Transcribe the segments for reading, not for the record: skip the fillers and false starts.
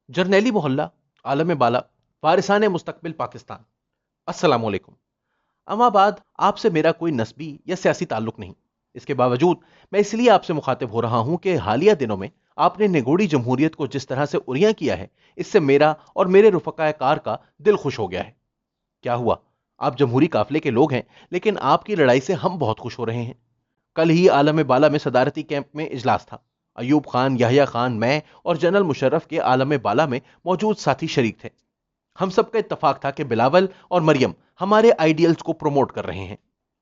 جرنیلی محلہ، عالم بالا، وارثان مستقبل پاکستان، السلام علیکم۔ اما بعد آپ سے میرا کوئی نسبی یا سیاسی تعلق نہیں۔ اس کے باوجود میں اس لیے آپ سے مخاطب ہو رہا ہوں کہ حالیہ دنوں میں آپ نے نگوڑی جمہوریت کو جس طرح سے اریاں کیا ہے، اس سے میرا اور میرے رفقائے کار کا دل خوش ہو گیا ہے۔ کیا ہوا؟ آپ جمہوری قافلے کے لوگ ہیں، لیکن آپ کی لڑائی سے ہم بہت خوش ہو رہے ہیں۔ کل ہی عالم بالا میں صدارتی کیمپ میں اجلاس تھا۔ ایوب خان، یحییٰ خان، میں اور جنرل مشرف کے عالم بالا میں موجود ساتھی شریک تھے۔ ہم سب کا اتفاق تھا کہ بلاول اور مریم ہمارے آئیڈیلز کو پروموٹ کر رہے ہیں۔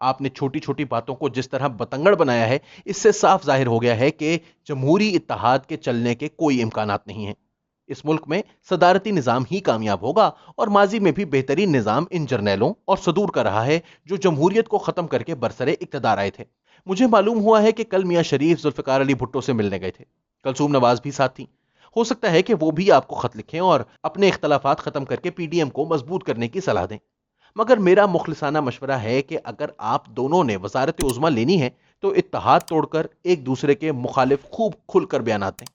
آپ نے چھوٹی چھوٹی باتوں کو جس طرح بتنگڑ بنایا ہے، اس سے صاف ظاہر ہو گیا ہے کہ جمہوری اتحاد کے چلنے کے کوئی امکانات نہیں ہیں۔ اس ملک میں صدارتی نظام ہی کامیاب ہوگا، اور ماضی میں بھی بہترین نظام ان جرنیلوں اور صدور کا رہا ہے جو جمہوریت کو ختم کر کے برسر اقتدار آئے تھے۔ مجھے معلوم ہوا ہے کہ کل میاں شریف ذوالفقار علی بھٹو سے ملنے گئے تھے۔ کلثوم نواز بھی ساتھ تھی۔ ہو سکتا ہے کہ وہ بھی آپ کو خط لکھیں اور اپنے اختلافات ختم کر کے پی ڈی ایم کو مضبوط کرنے کی صلاح دیں۔ مگر میرا مخلصانہ مشورہ ہے کہ اگر آپ دونوں نے وزارت عظمیٰ لینی ہے تو اتحاد توڑ کر ایک دوسرے کے مخالف خوب کھل کر بیانات دیں۔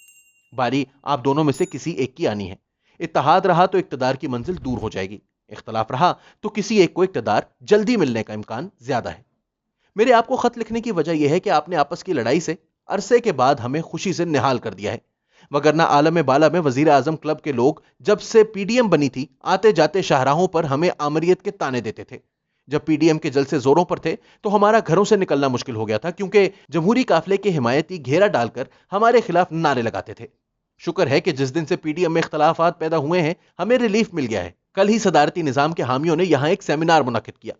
باری آپ دونوں میں سے کسی ایک کی آنی ہے۔ اتحاد رہا تو اقتدار کی منزل دور ہو جائے گی، اختلاف رہا تو کسی ایک کو اقتدار جلدی ملنے کا امکان زیادہ ہے۔ میرے آپ کو خط لکھنے کی وجہ یہ ہے کہ آپ نے آپس کی لڑائی سے عرصے کے بعد ہمیں خوشی سے نہال کر دیا ہے، وگرنہ عالم بالا میں وزیر اعظم کلب کے لوگ جب سے پی ڈی ایم بنی تھی آتے جاتے شاہراہوں پر ہمیں آمریت کے تانے دیتے تھے۔ جب پی ڈی ایم کے جلسے زوروں پر تھے تو ہمارا گھروں سے نکلنا مشکل ہو گیا تھا، کیونکہ جمہوری قافلے کے حمایتی گھیرا ڈال کر ہمارے خلاف نعرے لگاتے تھے۔ شکر ہے کہ جس دن سے پی ڈی ایم میں اختلافات پیدا ہوئے ہیں ہمیں ریلیف مل گیا ہے۔ کل ہی صدارتی نظام کے حامیوں نے یہاں ایک سیمینار منعقد کیا،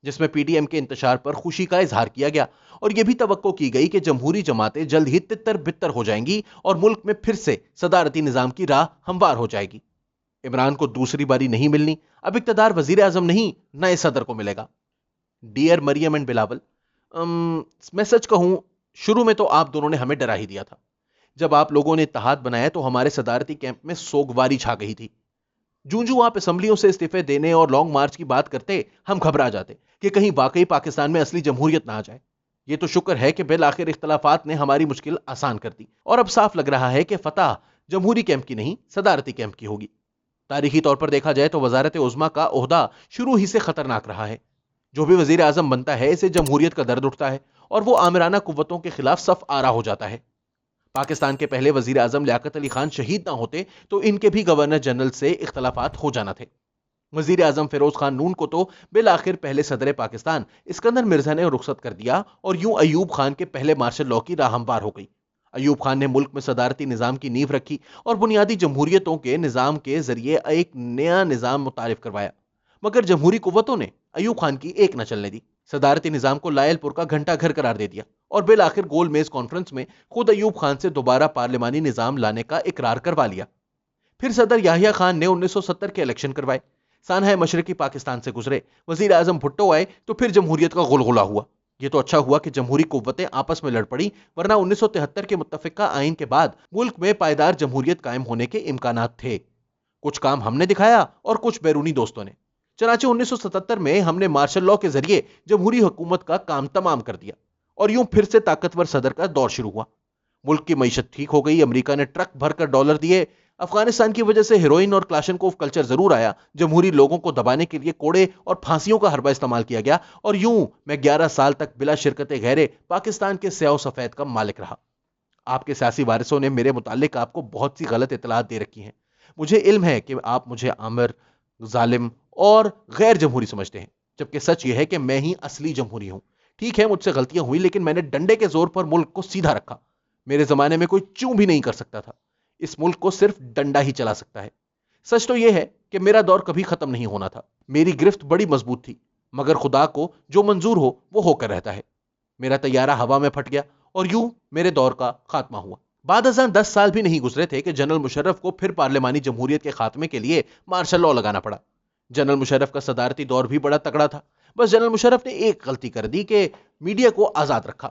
جس میں پی ڈی ایم کے انتشار پر خوشی کا اظہار کیا گیا، اور یہ بھی توقع کی گئی کہ جمہوری جماعتیں جلد ہی تتر بتر ہو جائیں گی اور ملک میں پھر سے صدارتی نظام کی راہ ہموار ہو جائے گی۔ عمران کو دوسری باری نہیں ملنی، اب اقتدار وزیر اعظم نہیں نئے صدر کو ملے گا۔ ڈیئر مریم اینڈ بلاول، میں سچ کہوں، شروع میں تو آپ دونوں نے ہمیں ڈرا ہی دیا تھا۔ جب آپ لوگوں نے اتحاد بنایا تو ہمارے صدارتی کیمپ میں سوگواری چھا گئی تھی۔ جوں جوں آپ اسمبلیوں سے استعفے دینے اور لانگ مارچ کی بات کرتے، ہم گھبرا جاتے کہ کہیں واقعی پاکستان میں اصلی جمہوریت نہ آ جائے۔ یہ تو شکر ہے کہ بالآخر اختلافات نے ہماری مشکل آسان کر دی، اور اب صاف لگ رہا ہے کہ فتح جمہوری کیمپ کی نہیں، صدارتی کیمپ کی ہوگی۔ تاریخی طور پر دیکھا جائے تو وزارت عظمیٰ کا عہدہ شروع ہی سے خطرناک رہا ہے۔ جو بھی وزیر اعظم بنتا ہے اسے جمہوریت کا درد اٹھتا ہے، اور وہ آمرانہ قوتوں کے خلاف صف آرا ہو جاتا ہے۔ پاکستان کے پہلے وزیر اعظم لیاقت علی خان شہید نہ ہوتے تو ان کے بھی گورنر جنرل سے اختلافات ہو جانا تھے۔ وزیر اعظم فیروز خان نون کو تو بالآخر پہلے صدر پاکستان اسکندر مرزا نے رخصت کر دیا، اور یوں ایوب خان کے پہلے مارشل لاء کی راہ ہموار ہو گئی۔ ایوب خان نے ملک میں صدارتی نظام کی نیو رکھی اور بنیادی جمہوریتوں کے نظام کے ذریعے ایک نیا نظام متعارف کروایا، مگر جمہوری قوتوں نے ایوب خان کی ایک نہ چلنے دی، صدارتی نظام کو لائل پور کا گھنٹہ گھر قرار دے دیا، اور بالآخر گول میز کانفرنس میں خود ایوب خان سے دوبارہ پارلیمانی نظام لانے کا اقرار کروا لیا۔ پھر صدر یحییٰ خان نے 1970 کے الیکشن کروائے، سانحہ مشرقی پاکستان سے گزرے، وزیر اعظم بھٹو آئے تو پھر جمہوریت کا غلغلہ ہوا۔ یہ تو اچھا ہوا کہ جمہوری قوتیں آپس میں لڑ پڑی، ورنہ 1973 کے متفقہ آئین کے بعد ملک میں پائیدار جمہوریت قائم ہونے کے امکانات تھے۔ کچھ کام ہم نے دکھایا اور کچھ بیرونی دوستوں نے۔ چنانچہ 1977 میں ہم نے مارشل لاء کے ذریعے جمہوری حکومت کا کام تمام کر دیا، اور یوں پھر سے طاقتور صدر کا دور شروع ہوا۔ ملک کی معیشت ٹھیک ہو گئی، امریکہ نے ٹرک بھر کر ڈالر دیے، افغانستان کی وجہ سے ہیروئن اور کلاشنکوف کلچر ضرور آیا، جمہوری لوگوں کو دبانے کے لیے کوڑے اور پھانسیوں کا حربہ استعمال کیا گیا، اور یوں میں 11 سال تک بلا شرکت غیرے پاکستان کے سیاہ و سفید کا مالک رہا۔ آپ کے سیاسی وارثوں نے میرے متعلق آپ کو بہت سی غلط اطلاعات دے رکھی ہیں۔ مجھے علم ہے کہ آپ مجھے آمر، ظالم اور غیر جمہوری سمجھتے ہیں، جبکہ سچ یہ ہے کہ میں ہی اصلی جمہوری ہوں۔ ٹھیک ہے، مجھ سے غلطیاں ہوئی، لیکن میں نے ڈنڈے کے زور پر ملک کو سیدھا رکھا۔ میرے زمانے میں کوئی چوں بھی نہیں کر سکتا تھا۔ اس ملک کو صرف ڈنڈا ہی چلا سکتا ہے۔ سچ تو یہ ہے کہ میرا دور کبھی ختم نہیں ہونا تھا۔ میری گرفت بڑی مضبوط تھی، مگر خدا کو جو منظور ہو وہ کر رہتا ہے۔ میرا طیارہ ہوا میں پھٹ گیا، اور یوں میرے دور کا خاتمہ ہوا۔ بعد ازاں 10 سال بھی نہیں گزرے تھے کہ جنرل مشرف کو پھر پارلیمانی جمہوریت کے خاتمے کے لیے مارشل لاء لگانا پڑا۔ جنرل مشرف کا صدارتی دور بھی بڑا تگڑا تھا، بس جنرل مشرف نے ایک غلطی کر دی کہ میڈیا کو آزاد رکھا۔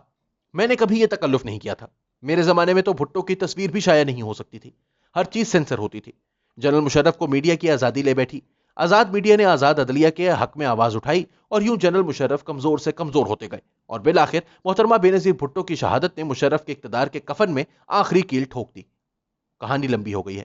میں نے کبھی یہ تکلف نہیں کیا تھا۔ میرے زمانے میں تو بھٹو کی تصویر بھی شائع نہیں ہو سکتی تھی، ہر چیز سینسر ہوتی تھی۔ جنرل مشرف کو میڈیا کی آزادی لے بیٹھی، آزاد میڈیا نے آزاد عدلیہ کے حق میں آواز اٹھائی، اور یوں جنرل مشرف کمزور سے کمزور ہوتے گئے، اور بالآخر محترمہ بینظیر بھٹو کی شہادت نے مشرف کے اقتدار کے کفن میں آخری کیل ٹھوک دی۔ کہانی لمبی ہو گئی ہے،